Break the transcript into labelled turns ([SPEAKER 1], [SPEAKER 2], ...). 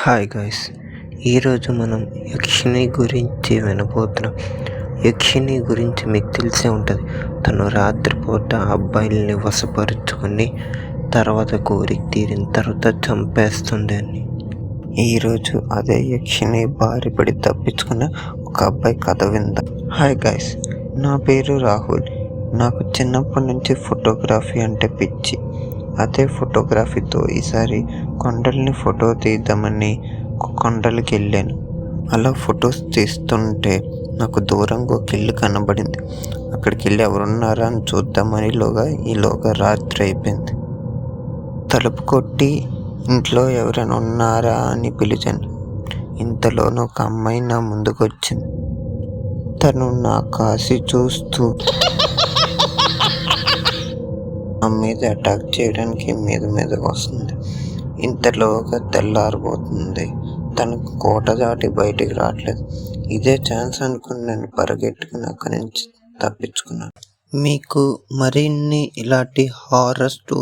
[SPEAKER 1] Hi guys, ఈరోజు మనం యక్షిని గురించి వినబోతున్నాం. యక్షిని గురించి మీకు తెలిసే ఉంటుంది. తను రాత్రిపూట అబ్బాయిల్ని వశపరుచుకొని తర్వాత కోరిక తీరిన తర్వాత చంపేస్తుంది అని. ఈరోజు అదే యక్షిని బారిపడి తప్పించుకున్న ఒక అబ్బాయి కథ విందాం. హాయ్ గైస్, నా పేరు రాహుల్. నాకు చిన్నప్పటి నుంచి ఫోటోగ్రఫీ అంటే పిచ్చి. అదే ఫోటోగ్రఫీతో ఈసారి కొండల్ని ఫోటో తీద్దామని కొండలకి వెళ్ళాను. అలా ఫొటోస్ తీస్తుంటే నాకు దూరంగా ఒక ఇల్లు కనబడింది. అక్కడికి వెళ్ళి ఎవరున్నారా అని చూద్దామని ఈలోగా రాత్రి అయిపోయింది. తలుపు కొట్టి ఇంట్లో ఎవరైనా ఉన్నారా అని పిలిచాను. ఇంతలోనూ ఒక అమ్మాయి నా ముందుకు వచ్చింది. తను నా కాసి చూస్తూ నా మీద అటాక్ చేయడానికి మీద వస్తుంది. ఇంతలోగా తెల్లారిపోతుంది. తనకు కోట దాటి బయటికి రావట్లేదు. ఇదే ఛాన్స్ అనుకుని నేను పరిగెట్టుకుని అక్కడి నుంచి తప్పించుకున్నాను. మీకు మరిన్ని ఇలాంటి హారర్ స్టోరీ